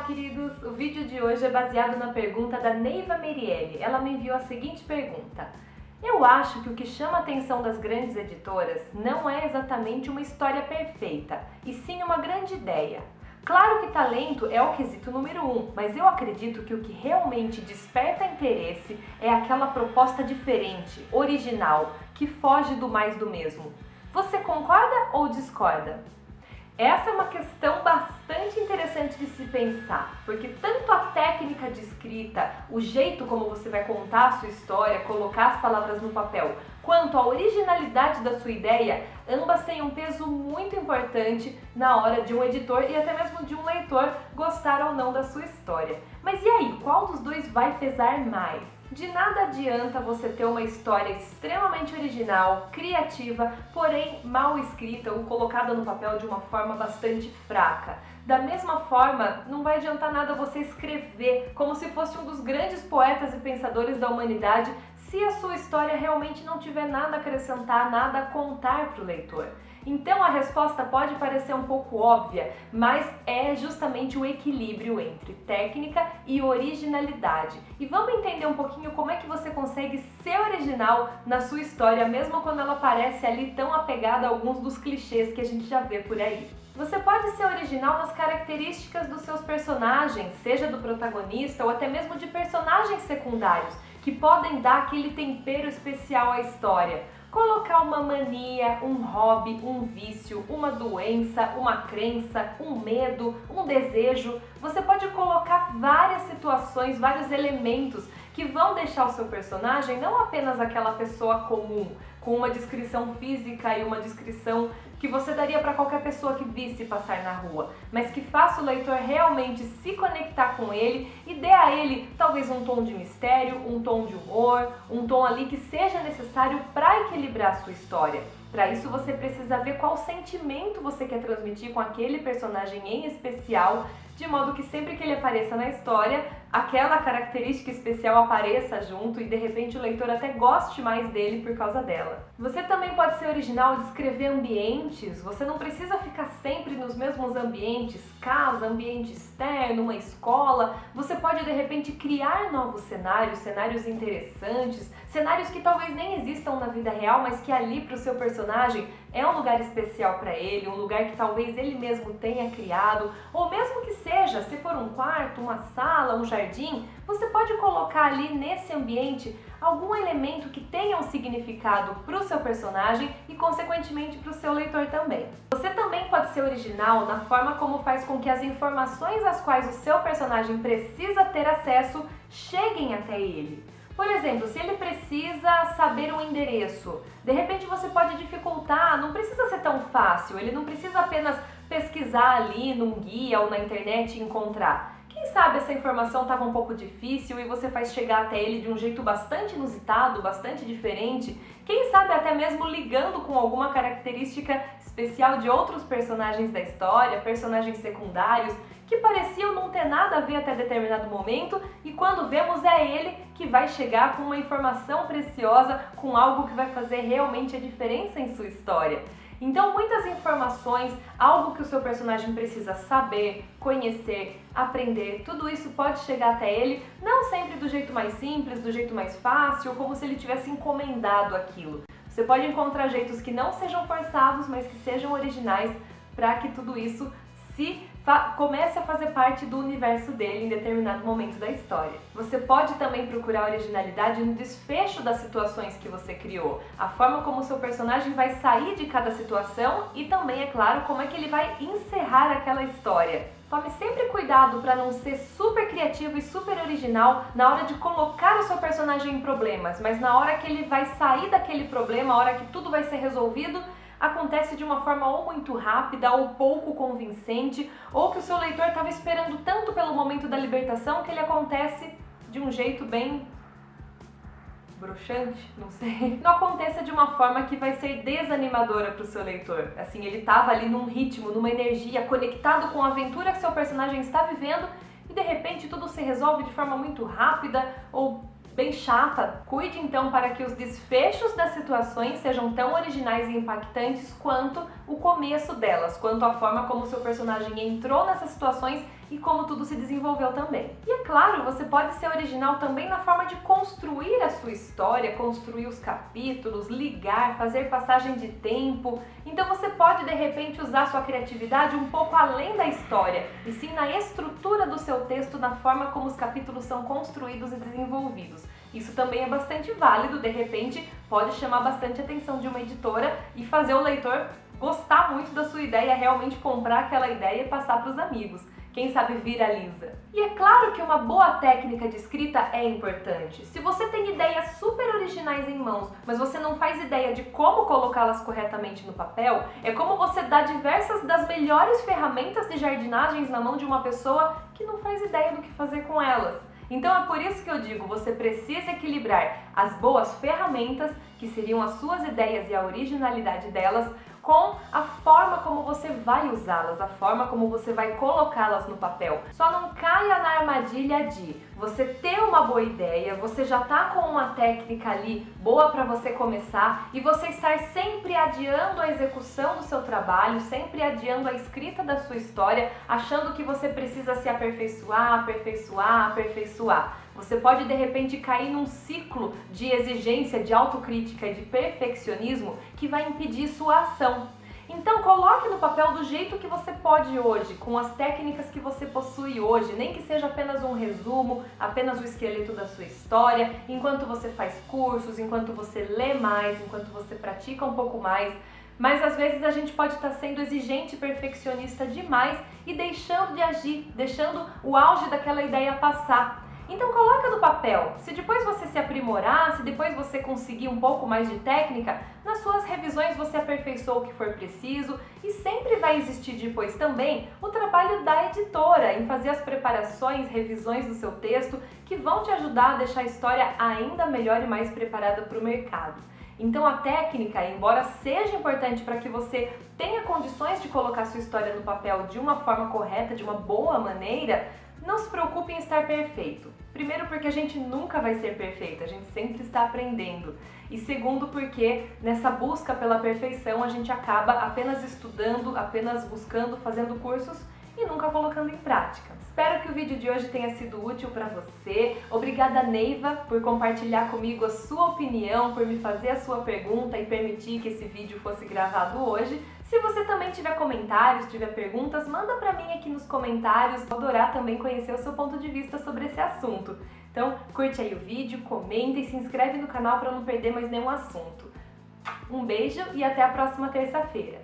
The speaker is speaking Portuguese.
queridos! O vídeo de hoje é baseado na pergunta da Neiva Merielle. Ela me enviou a seguinte pergunta: eu acho que o que chama a atenção das grandes editoras não é exatamente uma história perfeita, e sim uma grande ideia. Claro que talento é o quesito número 1, mas eu acredito que o que realmente desperta interesse é aquela proposta diferente, original, que foge do mais do mesmo. Você concorda ou discorda? Essa é uma questão bastante interessante de se pensar, porque tanto a técnica de escrita, o jeito como você vai contar a sua história, colocar as palavras no papel, quanto a originalidade da sua ideia, ambas têm um peso muito importante na hora de um editor e até mesmo de um leitor gostar ou não da sua história. Mas e aí, qual dos dois vai pesar mais? De nada adianta você ter uma história extremamente original, criativa, porém mal escrita ou colocada no papel de uma forma bastante fraca. Da mesma forma, não vai adiantar nada você escrever como se fosse um dos grandes poetas e pensadores da humanidade se a sua história realmente não tiver nada a acrescentar, nada a contar para o leitor. Então a resposta pode parecer um pouco óbvia, mas é justamente o equilíbrio entre técnica e originalidade. E vamos entender um pouquinho como é que você consegue ser original na sua história, mesmo quando ela parece ali tão apegada a alguns dos clichês que a gente já vê por aí. Você pode ser original nas características dos seus personagens, seja do protagonista ou até mesmo de personagens secundários, que podem dar aquele tempero especial à história. Colocar uma mania, um hobby, um vício, uma doença, uma crença, um medo, um desejo. Você pode colocar várias situações, vários elementos que vão deixar o seu personagem não apenas aquela pessoa comum, com uma descrição física e uma descrição que você daria para qualquer pessoa que visse passar na rua, mas que faça o leitor realmente se conectar com ele e dê a ele talvez um tom de mistério, um tom de humor, um tom ali que seja necessário para equilibrar a sua história. Para isso você precisa ver qual sentimento você quer transmitir com aquele personagem em especial, de modo que sempre que ele apareça na história, aquela característica especial apareça junto e de repente o leitor até goste mais dele por causa dela. Você também pode ser original ao descrever ambientes, você não precisa ficar sempre nos mesmos ambientes, casa, ambiente externo, uma escola. Você pode de repente criar novos cenários, cenários interessantes, cenários que talvez nem existam na vida real, mas que ali para o seu personagem é um lugar especial para ele, um lugar que talvez ele mesmo tenha criado, ou mesmo que seja, se for um quarto, uma sala, um jardim, você pode colocar ali nesse ambiente algum elemento que tenha um significado para o seu personagem e consequentemente para o seu leitor também. Você também pode ser original na forma como faz com que as informações às quais o seu personagem precisa ter acesso cheguem até ele. Por exemplo, se ele precisa saber um endereço, de repente você pode dificultar, não precisa ser tão fácil, ele não precisa apenas pesquisar ali num guia ou na internet e encontrar. Quem sabe essa informação estava um pouco difícil e você faz chegar até ele de um jeito bastante inusitado, bastante diferente, quem sabe até mesmo ligando com alguma característica especial de outros personagens da história, personagens secundários, que pareciam não ter nada a ver até determinado momento e quando vemos é ele que vai chegar com uma informação preciosa, com algo que vai fazer realmente a diferença em sua história. Então muitas informações, algo que o seu personagem precisa saber, conhecer, aprender, tudo isso pode chegar até ele, não sempre do jeito mais simples, do jeito mais fácil, como se ele tivesse encomendado aquilo. Você pode encontrar jeitos que não sejam forçados, mas que sejam originais para que tudo isso comece a fazer parte do universo dele em determinado momento da história. Você pode também procurar originalidade no desfecho das situações que você criou, a forma como o seu personagem vai sair de cada situação e também, é claro, como é que ele vai encerrar aquela história. Tome sempre cuidado para não ser super criativo e super original na hora de colocar o seu personagem em problemas, mas na hora que ele vai sair daquele problema, a hora que tudo vai ser resolvido, acontece de uma forma ou muito rápida ou pouco convincente, ou que o seu leitor estava esperando tanto pelo momento da libertação que ele acontece de um jeito bem broxante, não sei. Não aconteça de uma forma que vai ser desanimadora para o seu leitor. Assim, ele estava ali num ritmo, numa energia, conectado com a aventura que seu personagem está vivendo e de repente tudo se resolve de forma muito rápida ou bem chata. Cuide então para que os desfechos das situações sejam tão originais e impactantes quanto o começo delas, quanto a forma como o seu personagem entrou nessas situações e como tudo se desenvolveu também. E é claro, você pode ser original também na forma de construir a sua história, construir os capítulos, ligar, fazer passagem de tempo. Então você pode de repente usar sua criatividade um pouco além da história, e sim na estrutura do seu texto, na forma como os capítulos são construídos e desenvolvidos. Isso também é bastante válido, de repente pode chamar bastante a atenção de uma editora e fazer o leitor gostar muito da sua ideia, realmente comprar aquela ideia e passar para os amigos. Quem sabe viraliza. E é claro que uma boa técnica de escrita é importante. Se você tem ideias super originais em mãos, mas você não faz ideia de como colocá-las corretamente no papel, é como você dar diversas das melhores ferramentas de jardinagens na mão de uma pessoa que não faz ideia do que fazer com elas. Então é por isso que eu digo, você precisa equilibrar as boas ferramentas, que seriam as suas ideias e a originalidade delas, com a forma como você vai usá-las, a forma como você vai colocá-las no papel. Só não caia na armadilha de você ter uma boa ideia, você já tá com uma técnica ali boa para você começar e você estar sempre adiando a execução do seu trabalho, sempre adiando a escrita da sua história, achando que você precisa se aperfeiçoar, aperfeiçoar, aperfeiçoar. Você pode de repente cair num ciclo de exigência, de autocrítica e de perfeccionismo que vai impedir sua ação. Então coloque no papel do jeito que você pode hoje, com as técnicas que você possui hoje, nem que seja apenas um resumo, apenas o esqueleto da sua história, enquanto você faz cursos, enquanto você lê mais, enquanto você pratica um pouco mais. Mas às vezes a gente pode estar sendo exigente e perfeccionista demais e deixando de agir, deixando o auge daquela ideia passar. Então coloca no papel. Se depois você se aprimorar, se depois você conseguir um pouco mais de técnica, nas suas revisões você aperfeiçoa o que for preciso e sempre vai existir depois também o trabalho da editora em fazer as preparações, revisões do seu texto que vão te ajudar a deixar a história ainda melhor e mais preparada para o mercado. Então a técnica, embora seja importante para que você tenha condições de colocar sua história no papel de uma forma correta, de uma boa maneira, não se preocupe em estar perfeito. Primeiro porque a gente nunca vai ser perfeito, a gente sempre está aprendendo. E segundo porque nessa busca pela perfeição a gente acaba apenas estudando, apenas buscando, fazendo cursos e nunca colocando em prática. Espero que o vídeo de hoje tenha sido útil para você. Obrigada, Neiva, por compartilhar comigo a sua opinião, por me fazer a sua pergunta e permitir que esse vídeo fosse gravado hoje. Se você também tiver comentários, tiver perguntas, manda para mim aqui nos comentários. Vou adorar também conhecer o seu ponto de vista sobre esse assunto. Então, curte aí o vídeo, comenta e se inscreve no canal para não perder mais nenhum assunto. Um beijo e até a próxima terça-feira.